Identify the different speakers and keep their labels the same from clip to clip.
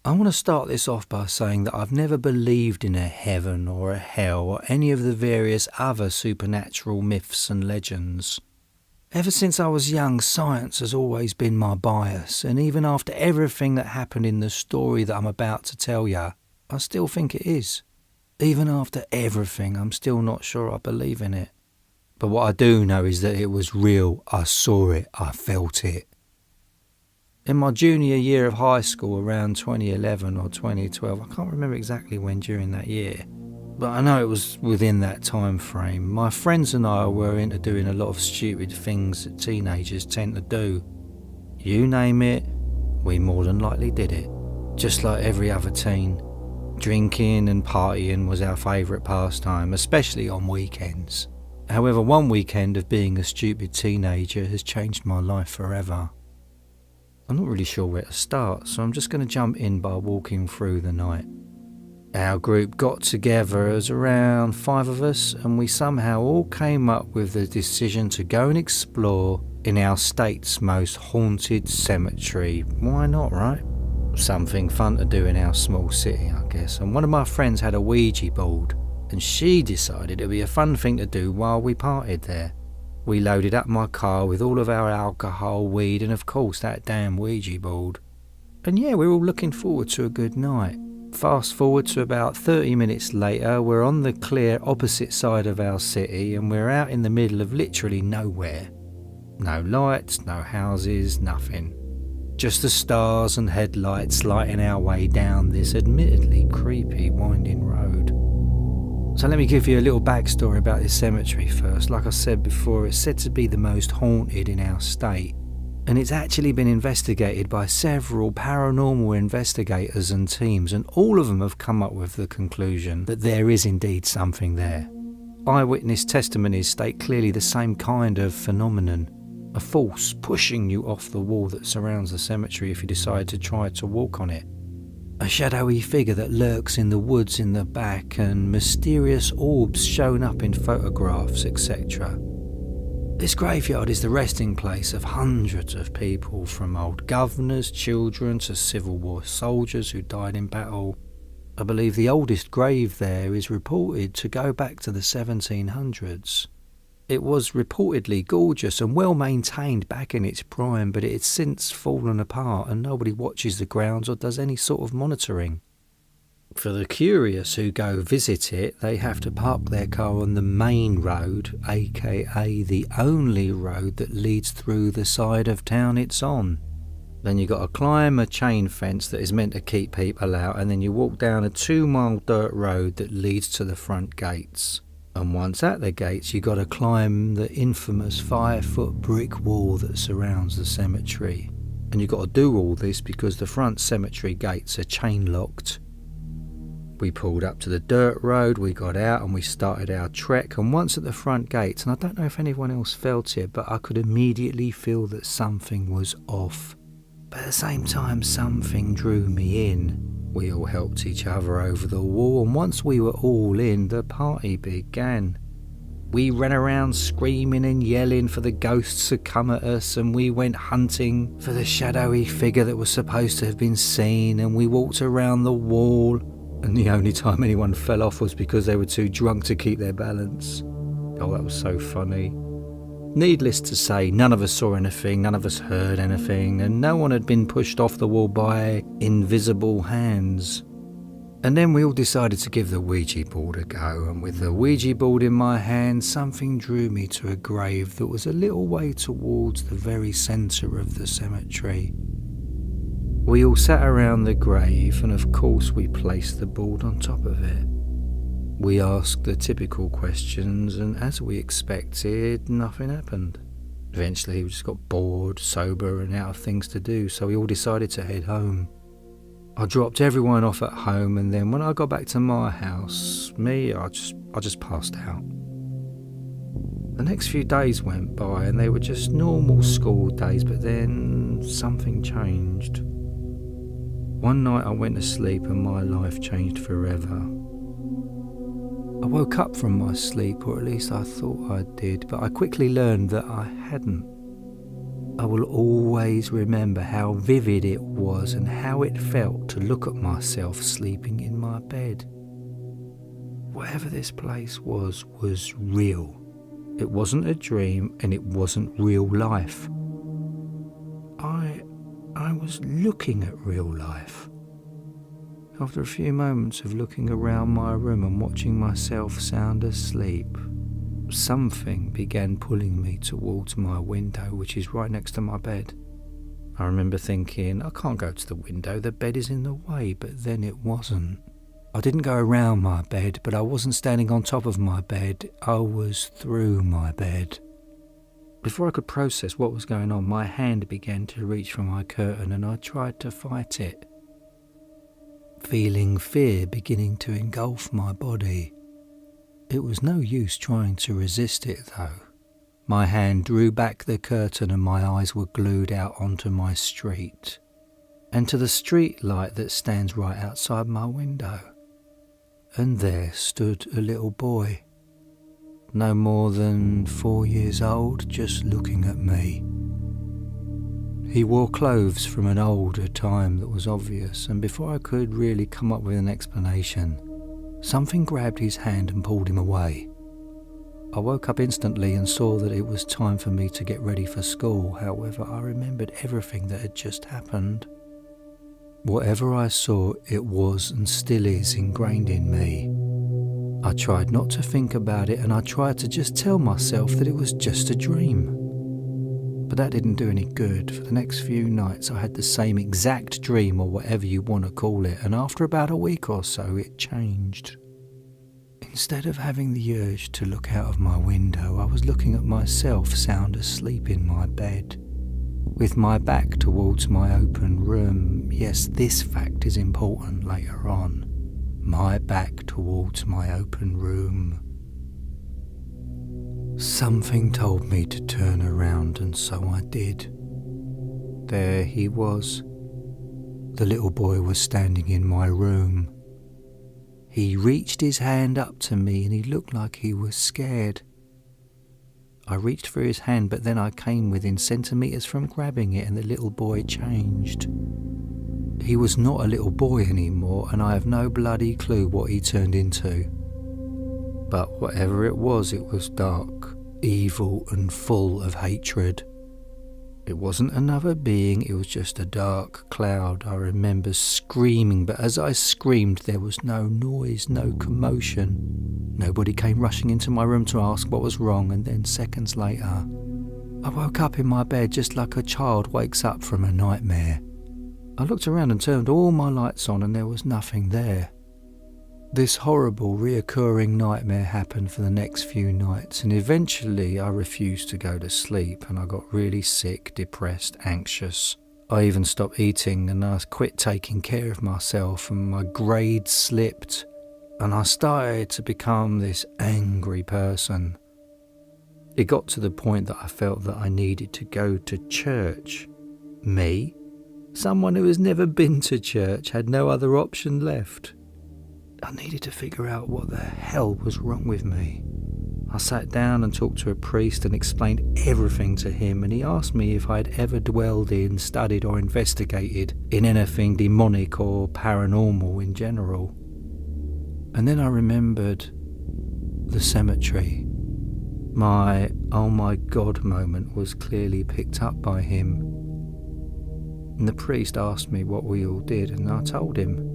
Speaker 1: I want to start this off by saying that I've never believed in a heaven or a hell or any of the various other supernatural myths and legends. Ever since I was young, science has always been my bias, and even after everything that happened in the story that I'm about to tell you, I still think it is. Even after everything, I'm still not sure I believe in it. But what I do know is that it was real. I saw it. I felt it. In my junior year of high school, around 2011 or 2012, I can't remember exactly when during that year, but I know it was within that time frame, my friends and I were into doing a lot of stupid things that teenagers tend to do. You name it, we more than likely did it. Just like every other teen. Drinking and partying was our favourite pastime, especially on weekends. However, one weekend of being a stupid teenager has changed my life forever. I'm not really sure where to start, so I'm just going to jump in by walking through the night. Our group got together as around 5 of us, and we somehow all came up with the decision to go and explore in our state's most haunted cemetery. Why not, right? Something fun to do in our small city, I guess. And one of my friends had a Ouija board, and she decided it would be a fun thing to do while we partied there. We loaded up my car with all of our alcohol, weed, and of course that damn Ouija board. And yeah, we're all looking forward to a good night. Fast forward to about 30 minutes later, we're on the clear opposite side of our city and we're out in the middle of literally nowhere. No lights, no houses, nothing. Just the stars and headlights lighting our way down this admittedly creepy winding road. So let me give you a little backstory about this cemetery first. Like I said before, it's said to be the most haunted in our state. And it's actually been investigated by several paranormal investigators and teams, and all of them have come up with the conclusion that there is indeed something there. Eyewitness testimonies state clearly the same kind of phenomenon. A force pushing you off the wall that surrounds the cemetery if you decide to try to walk on it. A shadowy figure that lurks in the woods in the back, and mysterious orbs shown up in photographs, etc. This graveyard is the resting place of hundreds of people, from old governors, children to Civil War soldiers who died in battle. I believe the oldest grave there is reported to go back to the 1700s. It was reportedly gorgeous and well maintained back in its prime, but it has since fallen apart and nobody watches the grounds or does any sort of monitoring. For the curious who go visit it, they have to park their car on the main road, aka the only road that leads through the side of town it's on. Then you got to climb a chain fence that is meant to keep people out, and then you walk down a 2-mile dirt road that leads to the front gates. And once at the gates, you got to climb the infamous 5-foot brick wall that surrounds the cemetery. And you got to do all this because the front cemetery gates are chain locked. We pulled up to the dirt road, we got out and we started our trek, and once at the front gates, and I don't know if anyone else felt it, but I could immediately feel that something was off. But at the same time, something drew me in. We all helped each other over the wall, and once we were all in, the party began. We ran around screaming and yelling for the ghosts to come at us, and we went hunting for the shadowy figure that was supposed to have been seen, and we walked around the wall, and the only time anyone fell off was because they were too drunk to keep their balance. Oh, that was so funny. Needless to say, none of us saw anything, none of us heard anything, and no one had been pushed off the wall by invisible hands. And then we all decided to give the Ouija board a go, and with the Ouija board in my hand, something drew me to a grave that was a little way towards the very centre of the cemetery. We all sat around the grave, and of course we placed the board on top of it. We asked the typical questions, and as we expected, nothing happened. Eventually we just got bored, sober and out of things to do, so we all decided to head home. I dropped everyone off at home, and then when I got back to my house, I just passed out. The next few days went by and they were just normal school days, but then something changed. One night I went to sleep and my life changed forever. I woke up from my sleep, or at least I thought I did, but I quickly learned that I hadn't. I will always remember how vivid it was and how it felt to look at myself sleeping in my bed. Whatever this place was real. It wasn't a dream and it wasn't real life. I was looking at real life. After a few moments of looking around my room and watching myself sound asleep, something began pulling me towards my window, which is right next to my bed. I remember thinking, I can't go to the window, the bed is in the way, but then it wasn't. I didn't go around my bed, but I wasn't standing on top of my bed, I was through my bed. Before I could process what was going on, my hand began to reach for my curtain and I tried to fight it, feeling fear beginning to engulf my body. It was no use trying to resist it though. My hand drew back the curtain and my eyes were glued out onto my street, and to the street light that stands right outside my window. And there stood a little boy, no more than 4 years old, just looking at me. He wore clothes from an older time that was obvious, and before I could really come up with an explanation, something grabbed his hand and pulled him away. I woke up instantly and saw that it was time for me to get ready for school. However, I remembered everything that had just happened. Whatever I saw, it was and still is ingrained in me. I tried not to think about it and I tried to just tell myself that it was just a dream. But that didn't do any good. For the next few nights I had the same exact dream, or whatever you want to call it, and after about a week or so it changed. Instead of having the urge to look out of my window, I was looking at myself sound asleep in my bed, with my back towards my open room. Yes, this fact is important later on. My back towards my open room. Something told me to turn around, and so I did. There he was. The little boy was standing in my room. He reached his hand up to me and he looked like he was scared. I reached for his hand, but then I came within centimetres from grabbing it and the little boy changed. He was not a little boy anymore, and I have no bloody clue what he turned into. But whatever it was dark, evil and full of hatred. It wasn't another being, it was just a dark cloud. I remember screaming, but as I screamed there was no noise, no commotion. Nobody came rushing into my room to ask what was wrong, and then seconds later, I woke up in my bed just like a child wakes up from a nightmare. I looked around and turned all my lights on and there was nothing there. This horrible reoccurring nightmare happened for the next few nights, and eventually I refused to go to sleep and I got really sick, depressed, anxious. I even stopped eating and I quit taking care of myself, and my grades slipped and I started to become this angry person. It got to the point that I felt that I needed to go to church. Me? Someone who has never been to church, had no other option left. I needed to figure out what the hell was wrong with me. I sat down and talked to a priest and explained everything to him, and he asked me if I'd ever dwelled in, studied or investigated in anything demonic or paranormal in general. And then I remembered the cemetery. My oh my god moment was clearly picked up by him. And the priest asked me what we all did, and I told him.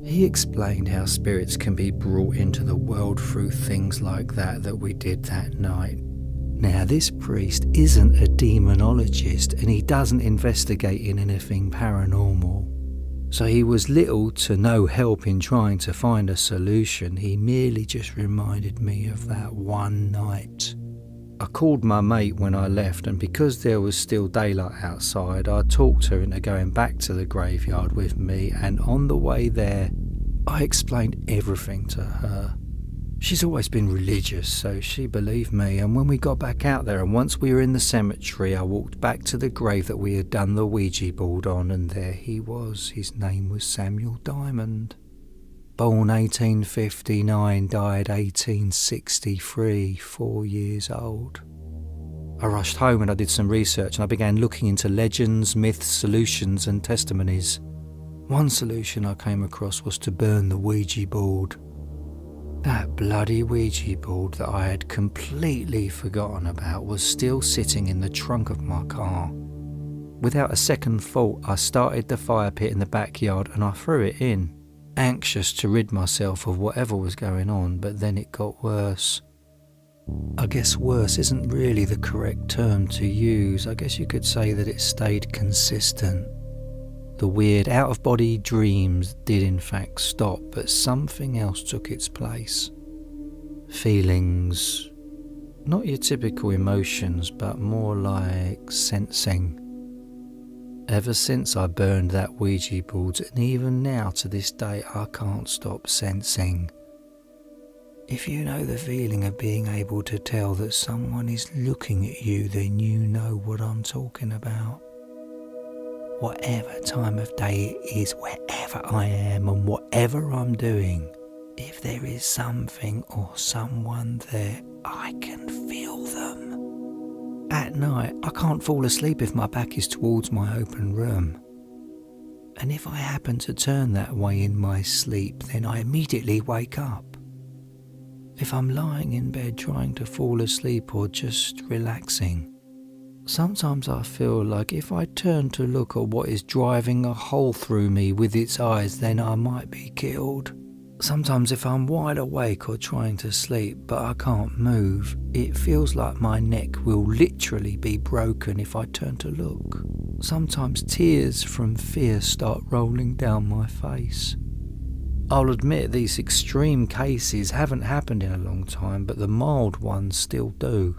Speaker 1: He explained how spirits can be brought into the world through things like that we did that night. Now, this priest isn't a demonologist and he doesn't investigate in anything paranormal. So he was little to no help in trying to find a solution. He merely just reminded me of that one night. I called my mate when I left, and because there was still daylight outside, I talked her into going back to the graveyard with me, and on the way there, I explained everything to her. She's always been religious, so she believed me, and when we got back out there and once we were in the cemetery, I walked back to the grave that we had done the Ouija board on, and there he was. His name was Samuel Diamond. Born 1859, died 1863, 4 years old. I rushed home and I did some research and I began looking into legends, myths, solutions and testimonies. One solution I came across was to burn the Ouija board. That bloody Ouija board that I had completely forgotten about was still sitting in the trunk of my car. Without a second thought, I started the fire pit in the backyard and I threw it in, anxious to rid myself of whatever was going on, but then it got worse. I guess worse isn't really the correct term to use. I guess you could say that it stayed consistent. The weird out-of-body dreams did in fact stop, but something else took its place. Feelings, not your typical emotions, but more like sensing. Ever since I burned that Ouija board, and even now to this day, I can't stop sensing. If you know the feeling of being able to tell that someone is looking at you, then you know what I'm talking about. Whatever time of day it is, wherever I am and whatever I'm doing, if there is something or someone there, I can feel them. At night, I can't fall asleep if my back is towards my open room. And if I happen to turn that way in my sleep, then I immediately wake up. If I'm lying in bed trying to fall asleep or just relaxing, sometimes I feel like if I turn to look at what is driving a hole through me with its eyes, then I might be killed. Sometimes if I'm wide awake or trying to sleep but I can't move, it feels like my neck will literally be broken if I turn to look. Sometimes tears from fear start rolling down my face. I'll admit these extreme cases haven't happened in a long time, but the mild ones still do.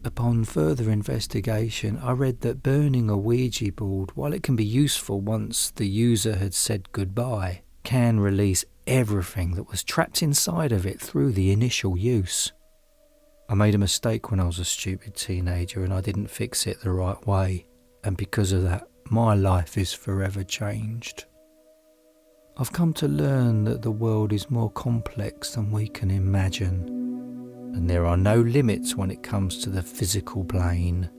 Speaker 1: Upon further investigation, I read that burning a Ouija board, while it can be useful once the user had said goodbye, can release everything that was trapped inside of it through the initial use. I made a mistake when I was a stupid teenager and I didn't fix it the right way, and because of that, my life is forever changed. I've come to learn that the world is more complex than we can imagine, and there are no limits when it comes to the physical plane.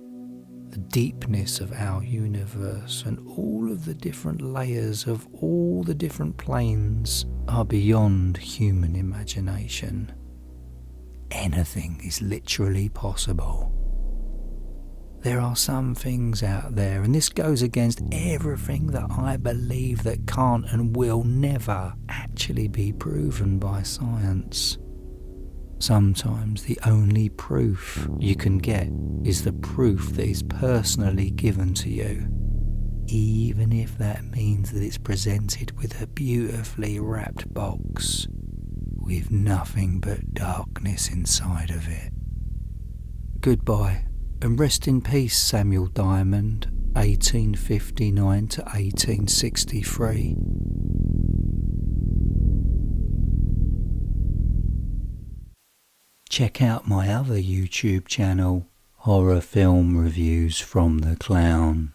Speaker 1: The deepness of our universe and all of the different layers of all the different planes are beyond human imagination. Anything is literally possible. There are some things out there, and this goes against everything that I believe that can't and will never actually be proven by science. Sometimes the only proof you can get is the proof that is personally given to you, even if that means that it's presented with a beautifully wrapped box with nothing but darkness inside of it. Goodbye, and rest in peace, Samuel Diamond, 1859 to 1863. Check out my other YouTube channel, Horror Film Reviews from the Clown.